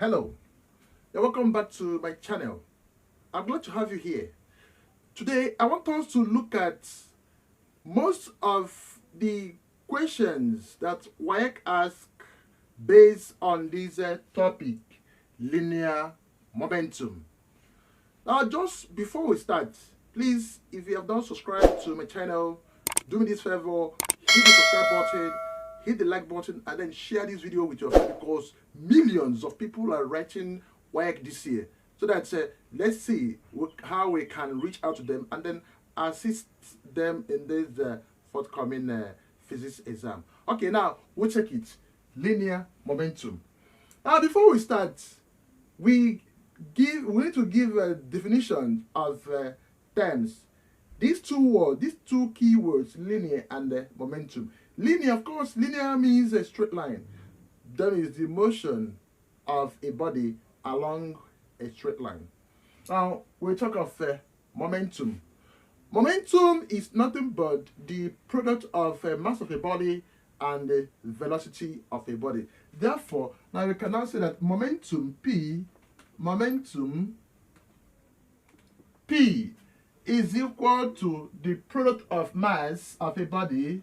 Hello, and welcome back to my channel. I'm glad to have you here. Today, I want us to look at most of the questions that WAEC asks based on this topic, linear momentum. Now, just before we start, please, if you have not subscribed to my channel, do me this favor, hit the subscribe button, hit the like button, and then share this video with your friends, because millions of people are writing WAEC this year. So that let's see how we can reach out to them and then assist them in this forthcoming physics exam. Okay, now we'll check it. Linear momentum. Now, before we start, we need to give a definition of terms. These two keywords, linear and momentum. Linear, of course, linear means a straight line. That is the motion of a body along a straight line. Now, we talk of momentum. Momentum is nothing but the product of mass of a body and the velocity of a body. Therefore, now we can now say that momentum P is equal to the product of mass of a body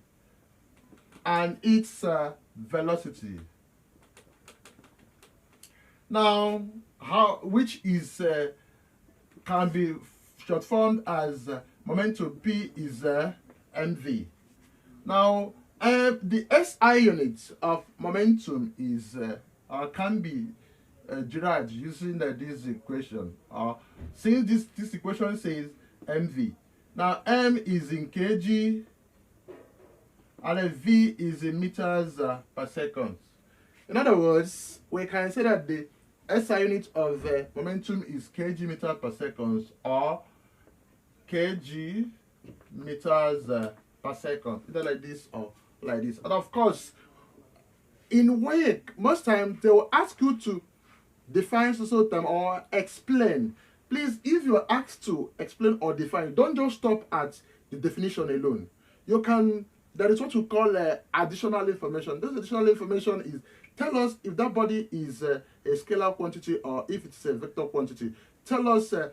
and its velocity. Now, which is can be short formed as momentum P is mv. Now, the SI unit of momentum is can be derived using this equation. Since this equation says mv, now m is in kg and v is in meters per second. In other words, we can say that the SI unit of momentum is kg meters per second, or kg meters per second, either like this or like this. And of course, in WAEC, most times they will ask you to define social term or explain. Please, if you are asked to explain or define, don't just stop at the definition alone. You can, there is what you call additional information. This additional information is, tell us if that body is a scalar quantity or if it's a vector quantity. Tell us the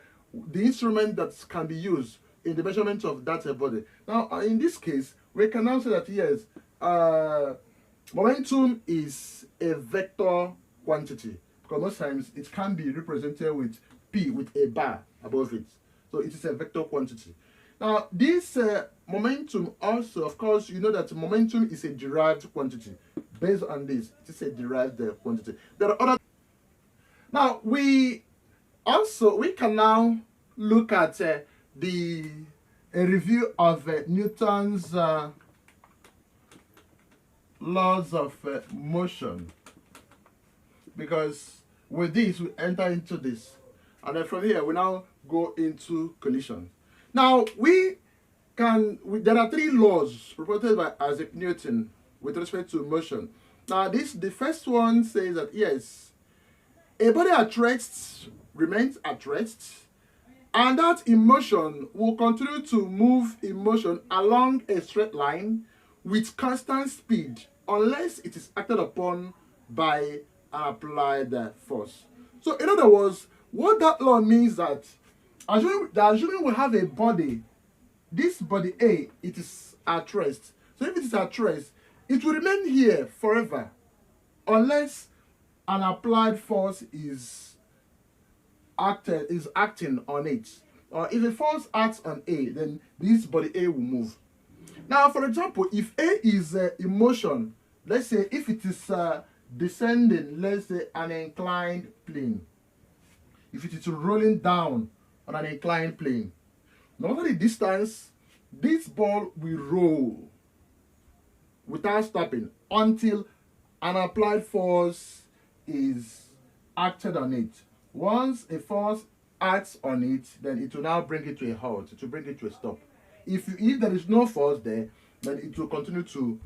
instrument that can be used in the measurement of that body. Now, in this case, we can now say that yes, momentum is a vector quantity, because most times it can be represented with P with a bar above it. So it is a vector quantity. Now, this momentum also, of course, you know that momentum is a derived quantity. Based on this, it is a derived quantity. There are other. Now, we can now look at a review of Newton's laws of motion, because with this we enter into this, and then from here we now go into collision. Now there are three laws proposed by Isaac Newton with respect to motion. Now the first one says that yes, a body at rest remains at rest, and that in motion will continue to move in motion along a straight line with constant speed unless it is acted upon by an applied force. So in other words, what that law means that assuming we have a body, this body A, it is at rest. So if it is at rest, it will remain here forever unless an applied force is acting on it. Or if a force acts on A, then this body A will move. Now, for example, if A is in motion, let's say if it is descending, let's say an inclined plane. If it is rolling down on an inclined plane, no matter the distance, this ball will roll without stopping until an applied force is acted on it. Once a force acts on it, then it will now bring it to a halt, to bring it to a stop. If there is no force there, then it will continue to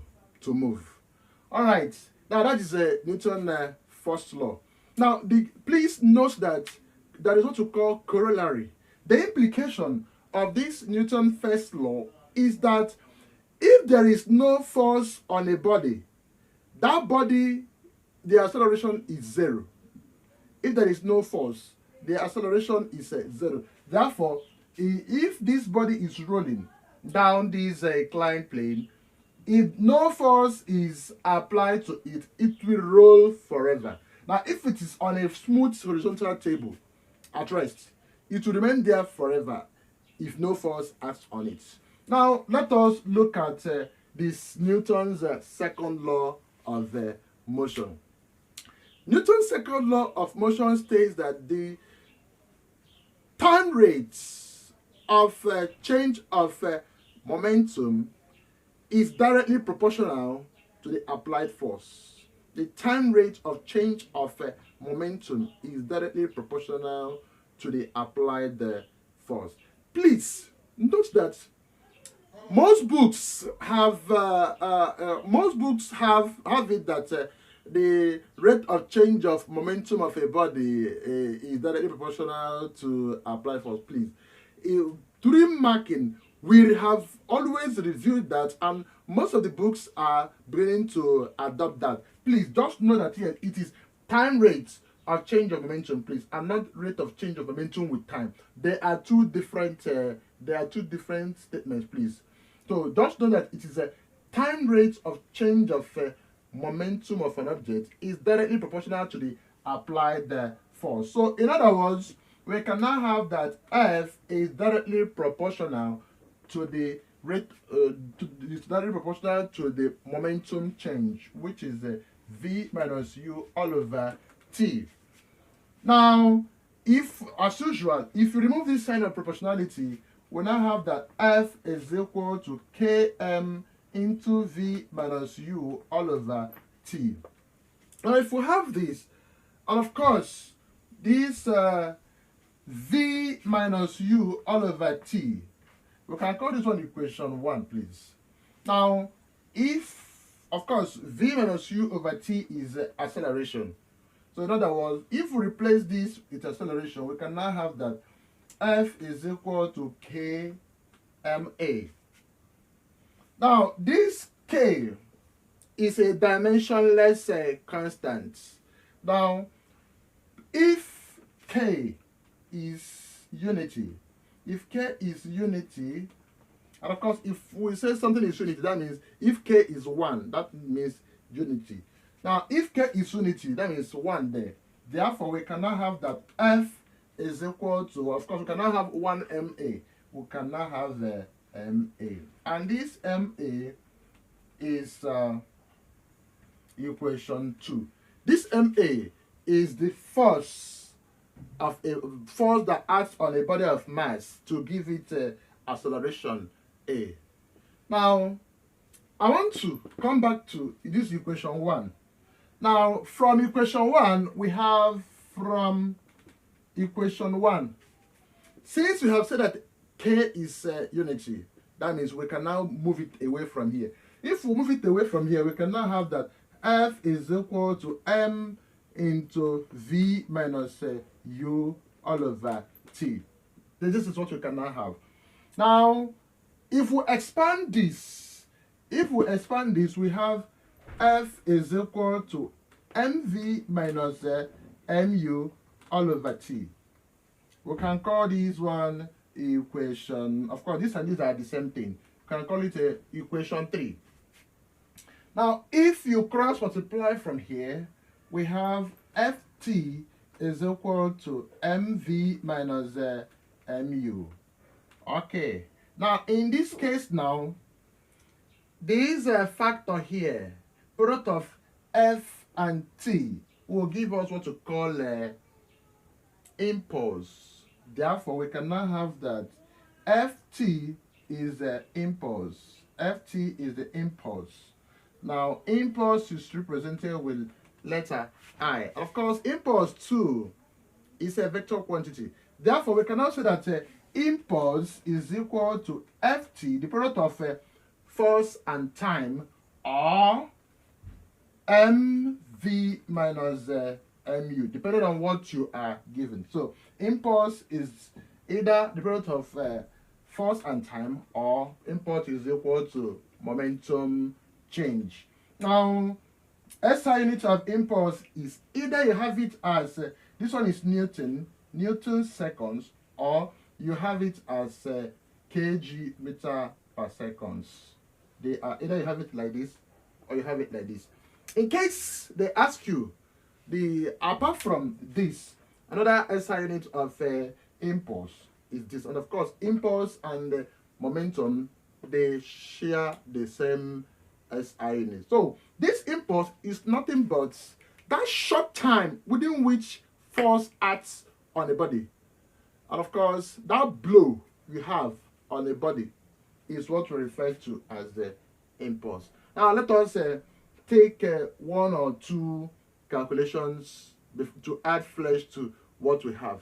move. All right, now that is Newton's first law. Now, please note that there is what we call corollary. The implication of this Newton's first law is that if there is no force on a body, that body, the acceleration is zero. If there is no force, the acceleration is 0. Therefore, if this body is rolling down this inclined plane, if no force is applied to it, it will roll forever. Now, if it is on a smooth horizontal table at rest, it will remain there forever if no force acts on it. Now, let us look at this Newton's second law of motion. Newton's second law of motion states that the time rates of change of momentum is directly proportional to the applied force. The time rate of change of momentum is directly proportional to the applied force. Please note that most books have it that the rate of change of momentum of a body is directly proportional to applied force. Please, during marking, we have always reviewed that, and most of the books are beginning to adopt that. Please just know that here it is time rate of change of momentum, please, and not rate of change of momentum with time. They are two different statements, please. So just know that it is a time rate of change of momentum of an object is directly proportional to the applied force. So in other words, we can now have that F is directly proportional to the rate, is directly proportional to the momentum change, which is V minus U all over T. Now, if, as usual, if you remove this sign of proportionality, we now have that F is equal to Km into V minus U all over T. Now, if we have this, and of course, this V minus U all over T, we can call this one equation 1, please. Now, if, of course, V minus U over T is acceleration. So in other words, if we replace this with acceleration, we can now have that F is equal to Kma. Now, this K is a dimensionless constant. Now, if K is unity, and of course, if we say something is unity, that means if K is 1, that means unity. Now, if K is unity, that means 1 there. Therefore, we can now have that F is equal to, of course, we can now have 1 MA. We can now have MA. And this MA is equation 2. This MA is the force of a force that acts on a body of mass to give it acceleration A. Now, I want to come back to this equation 1. Now, from equation 1, we have from equation 1. Since we have said that K is unity, that means we can now move it away from here. If we move it away from here, we can now have that F is equal to M into V minus U all over T. This is what we can now have. Now, if we expand this, we have F is equal to mv minus mu all over T. We can call this one equation, of course, this and these are the same thing. We can call it equation 3. Now, if you cross multiply from here, we have Ft is equal to mv minus mu. Okay. Now, in this case now, there is a factor here, product of F and T will give us what we call impulse. Therefore, we can now have that Ft is the impulse. Ft is the impulse. Now, impulse is represented with letter I. Of course, impulse too is a vector quantity. Therefore, we can also say that impulse is equal to Ft, the product of force and time, or mv minus mu, depending on what you are given. So, impulse is either the product of force and time, or impulse is equal to momentum change. Now, SI unit of impulse is either you have it as This one is Newton seconds, or you have it as kg meter per seconds. They are either you have it like this or you have it like this. In case they ask you, apart from this, another SI unit of impulse is this, and of course impulse and momentum, they share the same SI unit. So this impulse is nothing but that short time within which force acts on a body, and of course that blow you have on a body is what we refer to as the impulse. Now let us take one or two calculations to add flesh to what we have,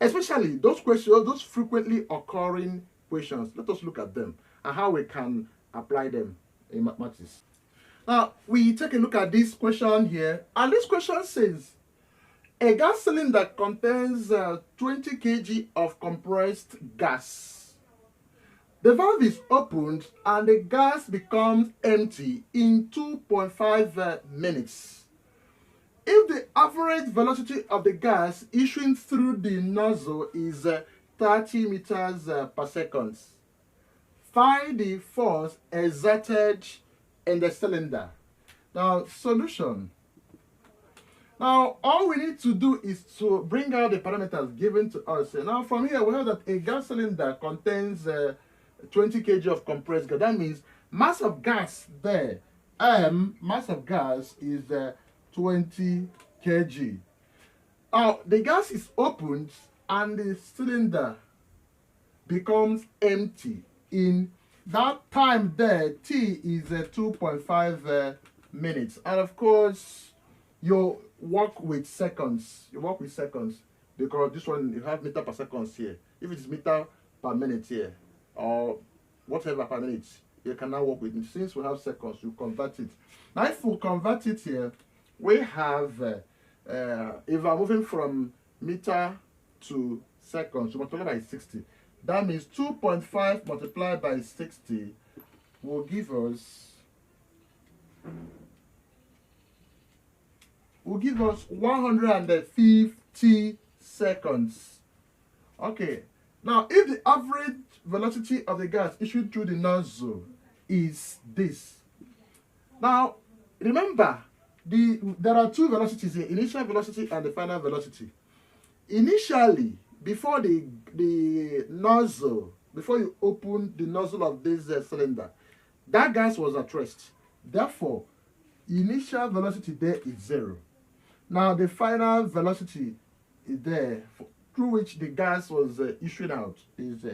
especially those questions, those frequently occurring questions. Let us look at them and how we can apply them in mathematics. Now we take a look at this question here, and this question says a gas cylinder contains 20 kg of compressed gas. The valve is opened and the gas becomes empty in 2.5 minutes. If the average velocity of the gas issuing through the nozzle is 30 meters per second, find the force exerted in the cylinder. Now, solution. Now, all we need to do is to bring out the parameters given to us. Now, from here, we have that a gas cylinder contains 20 kg of compressed gas. That means mass of gas there, mass of gas is 20 kg. Now, the gas is opened and the cylinder becomes empty. In that time there, T is 2.5 minutes. And of course, you work with seconds. You work with seconds because this one, you have meter per second here. If it is meter per minute here, or whatever per minute, you can now work with it. Since we have seconds, you convert it. Now, if we convert it here, we have, if I'm moving from meter to seconds, you multiply by 60. That means 2.5 multiplied by 60 will give us 150 seconds. Okay. Now, if the average velocity of the gas issued through the nozzle is this. Now, remember, there are two velocities here, initial velocity and the final velocity. Initially, before the nozzle, before you open the nozzle of this cylinder, that gas was at rest. Therefore, initial velocity there is 0. Now, the final velocity is there, through which the gas was issued out, is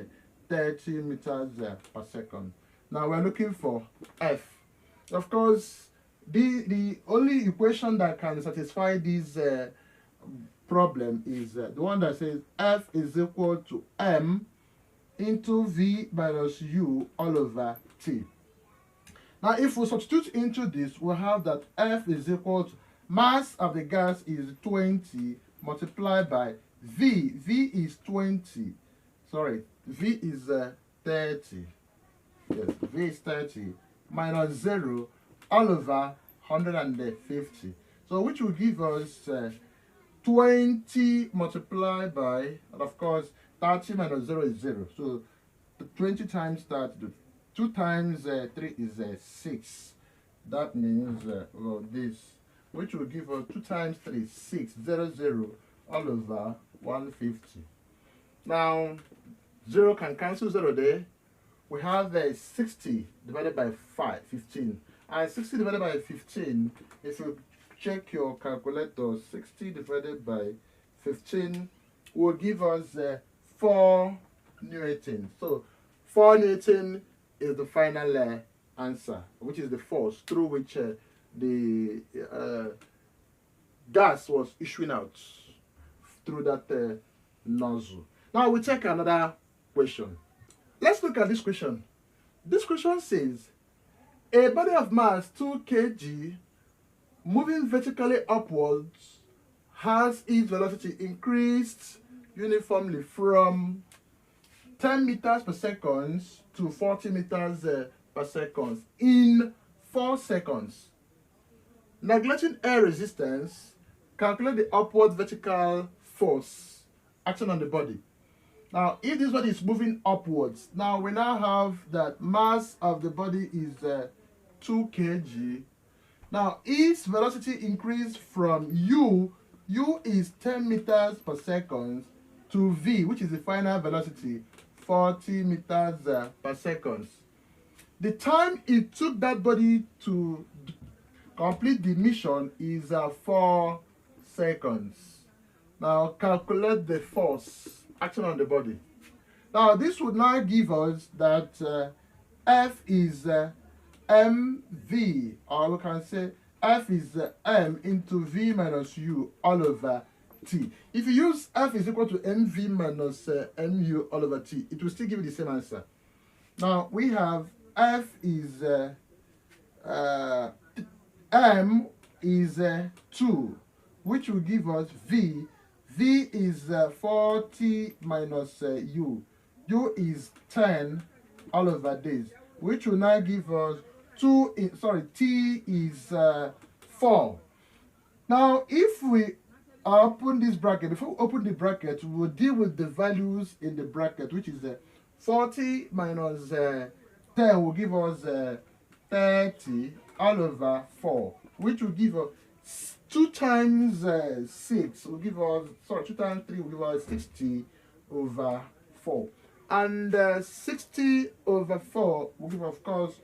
30 meters per second. Now we're looking for F. Of course, the only equation that can satisfy this problem is the one that says F is equal to M into V minus U all over T. Now if we substitute into this, we'll have that F is equal to mass of the gas is 20 multiplied by V. V is 20. Sorry, V is 30. Yes, V is 30 minus 0 all over 150. So which will give us 20 multiplied by, and of course 30 minus 0 is 0. So 20 times 30, 2 times 3 is 6. That means this, which will give us 2 times 3, 6, 0, 0 all over 150. Now 0 can cancel 0 there. We have 60 divided by 15. And 60 divided by 15, if you check your calculator, 60 divided by 15 will give us 4 Newton. So 4 Newton is the final answer, which is the force through which the gas was issuing out through that nozzle. Now we take another question. Let's look at this question. This question says, a body of mass 2 kg moving vertically upwards has its velocity increased uniformly from 10 meters per second to 40 meters per second in 4 seconds. Neglecting air resistance, calculate the upward vertical force acting on the body. Now, if this body is moving upwards, now we now have that mass of the body is 2 kg. Now, its velocity increased from u is 10 meters per second, to v, which is the final velocity, 40 meters per second. The time it took that body to complete the mission is 4 seconds. Now, calculate the force action on the body. Now, this would now give us that F is mv, or we can say F is m into v minus u all over t. If you use F is equal to mv minus mu all over t, it will still give you the same answer. Now, we have F is m is 2, which will give us v. V is 40 minus u. U is 10 all over this, which will now give us t is 4. Now, if we open this bracket, before we open the bracket, we will deal with the values in the bracket, which is 40 minus 10 will give us 30 all over 4, which will give us 2 times 6 will give us, 2 times 3 will give us 60 over 4. And 60 over 4 will give, of course,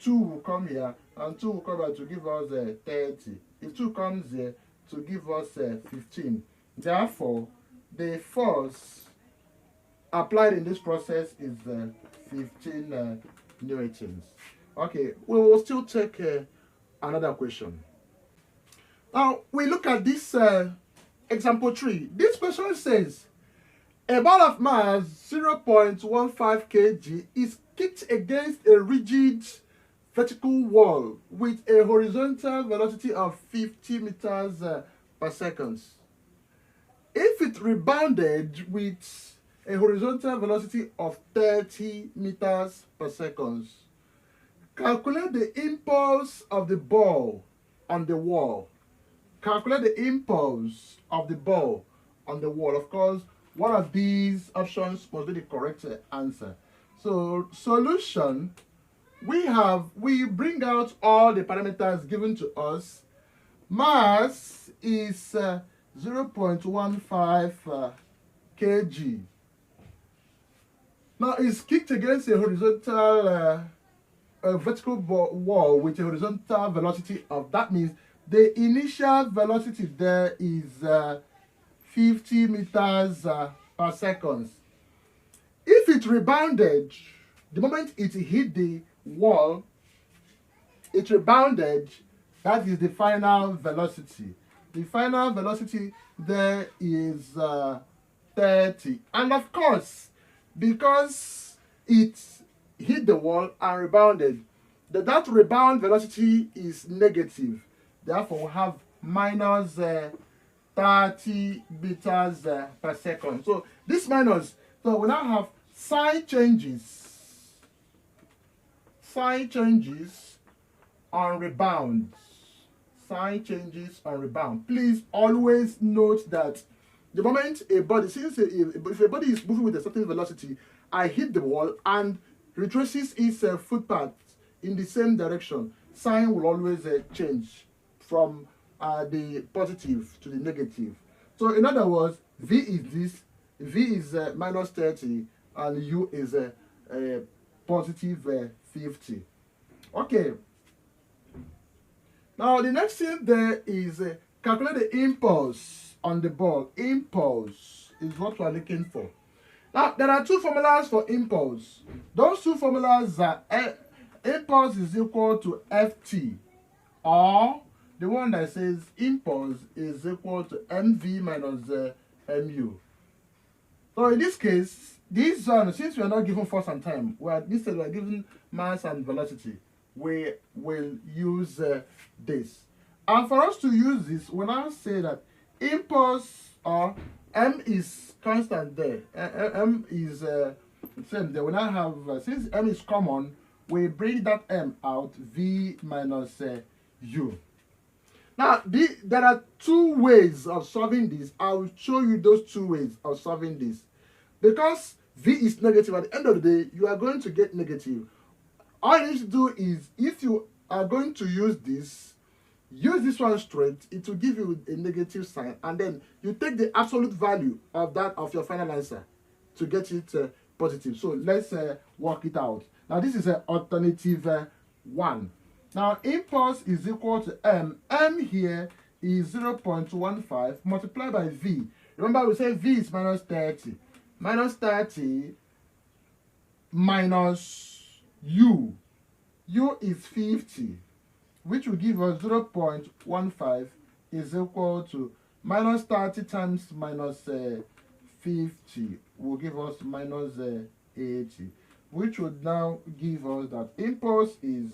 2 will come here, and 2 will come here to give us 30. If 2 comes here to give us 15. Therefore, the force applied in this process is 15 newtons. Okay, we will still take another question. Now, we look at this example 3. This question says, a ball of mass 0.15 kg is kicked against a rigid vertical wall with a horizontal velocity of 50 meters per second. If it rebounded with a horizontal velocity of 30 meters per second, calculate the impulse of the ball on the wall. Calculate the impulse of the ball on the wall. Of course, one of these options must be the correct answer. So, solution, we bring out all the parameters given to us. Mass is 0.15 kg. Now, it's kicked against a horizontal vertical wall with a horizontal velocity of, that means the initial velocity there is 50 meters per second. If it rebounded, the moment it hit the wall, it rebounded, that is the final velocity. The final velocity there is 30. And of course, because it hit the wall and rebounded, that rebound velocity is negative. Therefore, we have minus 30 meters per second. So this minus, so we now have sign changes on rebound. Sign changes on rebound. Please always note that the moment a body, if a body is moving with a certain velocity, I hit the wall and retraces its footpath in the same direction, sign will always change from the positive to the negative. So in other words, V is this, V is minus 30, and U is positive 50. Okay. Now the next thing there is calculate the impulse on the ball. Impulse is what we are looking for. Now there are two formulas for impulse. Those two formulas are impulse is equal to Ft, or the one that says impulse is equal to mv minus mu. So in this case, this one, since we are not given force and time, instead we are given mass and velocity, we will use this. And for us to use this, we now say that impulse, or m is constant there, m is same there. We now have, since m is common, we bring that m out, v minus u. Now, there are two ways of solving this. I will show you those two ways of solving this. Because V is negative, at the end of the day, you are going to get negative. All you need to do is, if you are going to use this one straight, it will give you a negative sign, and then you take the absolute value of that of your final answer to get it positive. So let's work it out. Now this is alternative 1. Now impulse is equal to m. M here is 0.15 multiplied by v. Remember we say v is minus 30. Minus 30 minus u. U is 50, which will give us 0.15 is equal to minus 30 times minus 50 will give us minus 80, which would now give us that impulse is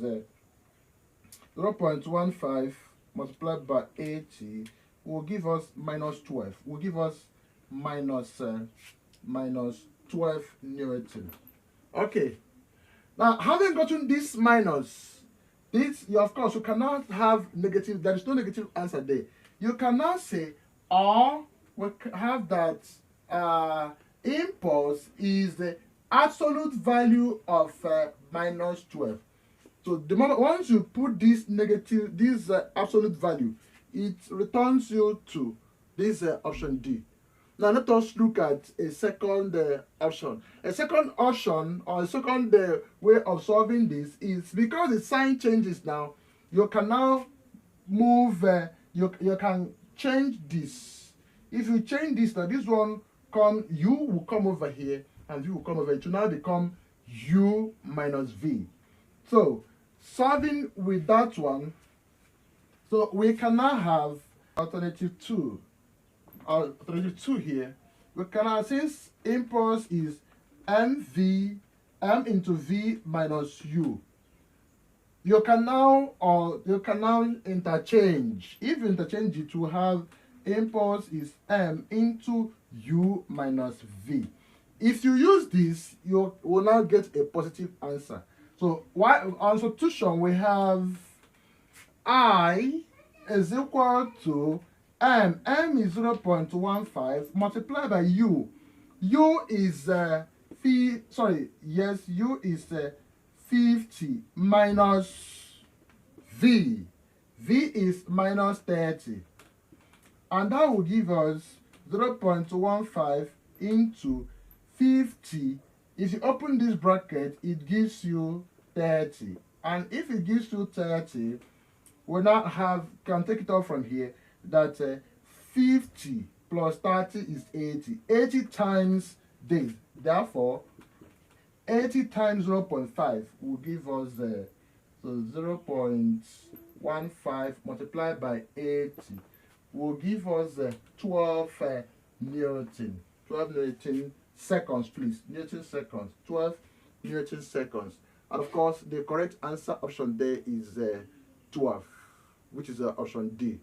0.15 multiplied by 80 will give us minus 12, will give us minus 12 Newton. Okay. Now, having gotten this minus, of course, you cannot have negative. There is no negative answer there. You cannot say, or we have that impulse is the absolute value of minus 12. So the moment once you put this negative, this absolute value, it returns you to this option D. Now let us look at a second option. A second option, or a second way of solving this, is because the sign changes now, you can now move, you can change this. If you change this, now this one u will come over here, and v will come over here. It will now become u minus v. So solving with that one, so we can now have alternative 2. Alternative 2 here, we can now, since impulse is m into v minus u, you can now interchange. If you interchange it, will have impulse is m into u minus v. If you use this, you will now get a positive answer. So on substitution we have I is equal to m is 0.15 multiplied by u. U is u is 50 minus v. V is minus 30, and that will give us 0.15 into 50. If you open this bracket, it gives you 30, and if it gives you 30, we now can take it off from here, that 50 plus 30 is 80. 80 times this. Therefore, 80 times 0.5 will give us so 0.15 multiplied by 80 will give us 12 Newton. 12 Newton seconds, please. Newton seconds. 12 Newton seconds. And of course, the correct answer option there is 12, which is option D.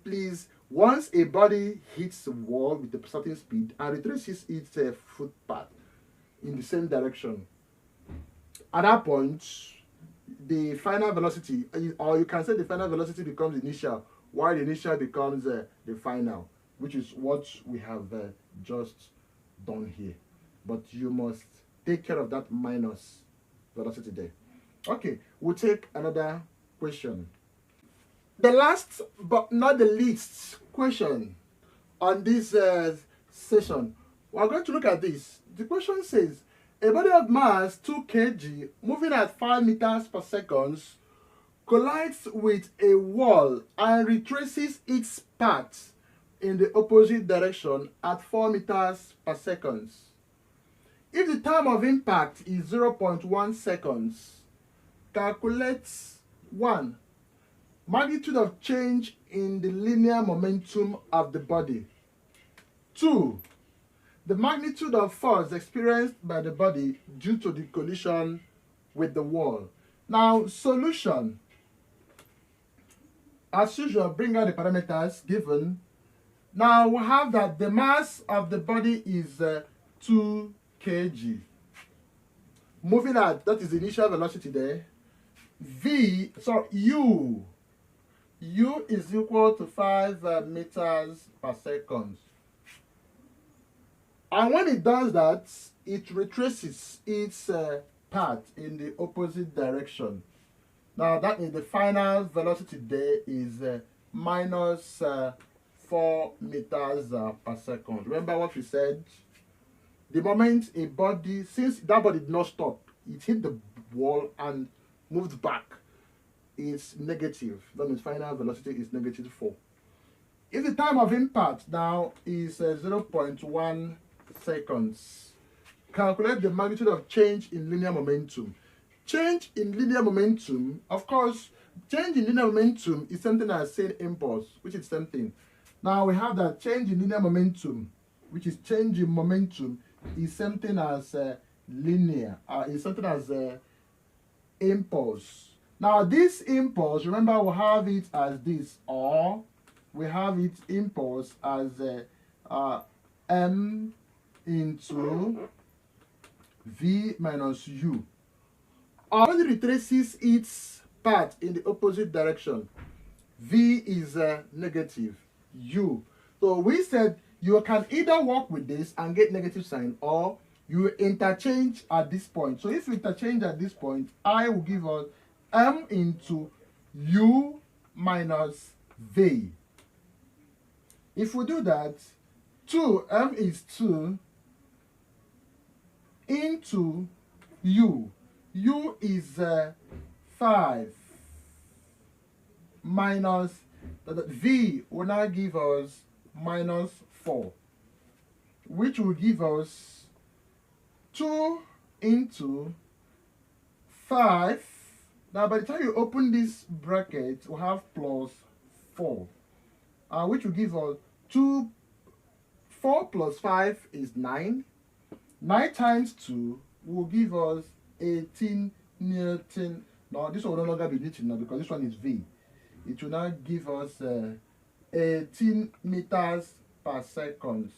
Please, once a body hits the wall with a certain speed and retraces its footpath in the same direction, at that point, the final velocity, or you can say the final velocity becomes initial, while the initial becomes the final, which is what we have just done here. But you must take care of that minus velocity there. Okay, we'll take another question. The last but not the least question on this session, we're going to look at this. The question says, a body of mass 2 kg moving at 5 meters per second collides with a wall and retraces its path in the opposite direction at 4 meters per second. If the time of impact is 0.1 seconds, calculate 1. Magnitude of change in the linear momentum of the body. 2. The magnitude of force experienced by the body due to the collision with the wall. Now, solution. As usual, bring out the parameters given. Now, we have that the mass of the body is 2 kg. Moving at, that is the initial velocity there. U. u is equal to 5 meters per second. And when it does that, it retraces its path in the opposite direction. Now that means the final velocity there is minus 4 meters per second. Remember what we said? The moment a body, since that body did not stop, it hit the wall and moved back, it's negative. That means final velocity is negative 4. If the time of impact now is 0.1 seconds, calculate the magnitude of change in linear momentum. Change in linear momentum, of course, change in linear momentum is something as same impulse, which is same thing. Now we have that change in linear momentum, which is change in momentum, is something as linear, is something as impulse. Now this impulse, remember we have it as this, or we have its impulse as m into v minus u. When it retraces its path in the opposite direction, v is negative, u. So we said you can either work with this and get negative sign, or you interchange at this point. So if you interchange at this point, I will give us m into u minus v. If we do that, m is 2 into u. U is 5 minus v will now give us minus 4, which will give us 2 into 5. Now by the time you open this bracket, we have plus 4, which will give us 4 plus 5 is 9. 9 times 2 will give us 18 Newton. Now this will no longer be Newton now because this one is V. It will now give us 18 meters per second.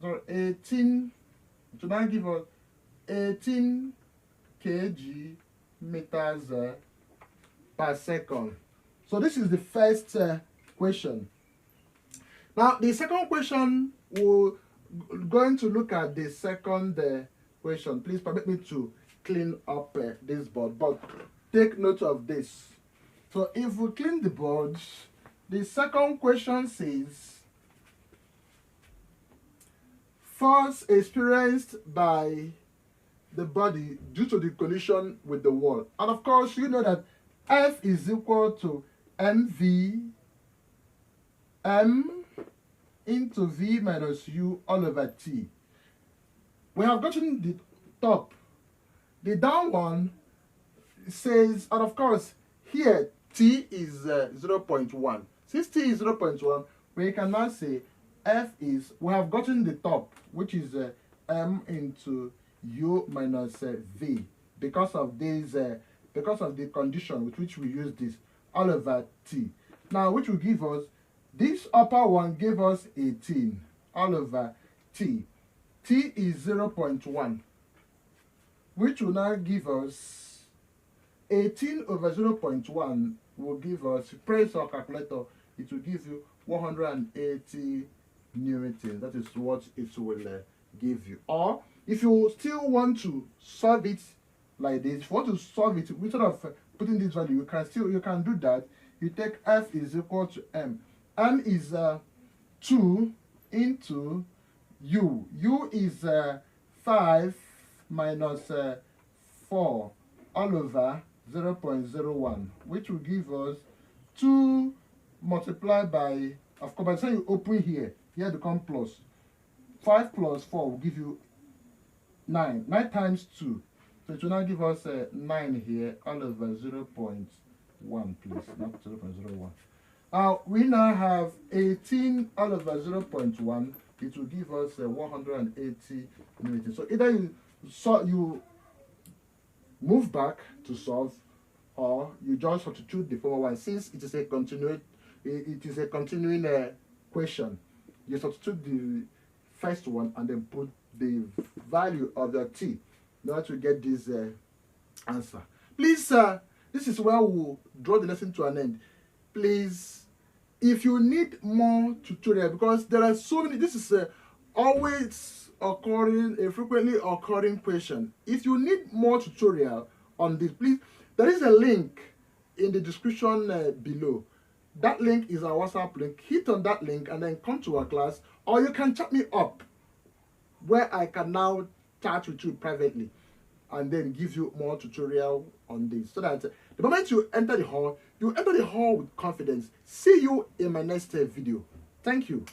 So 18, it will now give us 18 kg meters per second. So this is the first question. Now the second question will going to look at the second question. Please permit me to clean up this board, but take note of this. So if we clean the board, the second question says force experienced by the body due to the collision with the wall. And of course, you know that F is equal to mv m into v minus u all over t. We have gotten the top. The down one says, and of course, here t is 0.1. Since t is 0.1, we can now say f is, we have gotten the top, which is m into u minus v, because of this, because of the condition with which we use this, all over t. Now, which will give us, this upper one gave us 18 all over t. T is 0.1, which will now give us 18 over 0.1 will give us, press our calculator, it will give you 180 Newton. That is what it will give you. Or if you still want to solve it like this, if you want to solve it instead of putting this value, you can do that. You take f is equal to m. M is 2 into u. U is 5 minus 4 all over 0.01, which will give us 2 multiplied by, of course, by the time you open here become plus. 5 plus 4 will give you 9. 9 times 2. So it will now give us 9 here all over 0.1, please, not 0.01. We now have 18 all over 0.1. It will give us 180 Newton. So either you move back to solve, or you just substitute the former one. Since it is a continuing question, you substitute the first one and then put the value of the t in order to get this answer. Please, this is where we'll draw the lesson to an end. Please, if you need more tutorial, because there are so many, this is always occurring, a frequently occurring question. If you need more tutorial on this, please, there is a link in the description below. That link is our WhatsApp link. Hit on that link and then come to our class, or you can chat me up where I can now chat with you privately and then give you more tutorial on this, so that the moment you enter the hall, you enter the hall with confidence. See you in my next video. Thank you.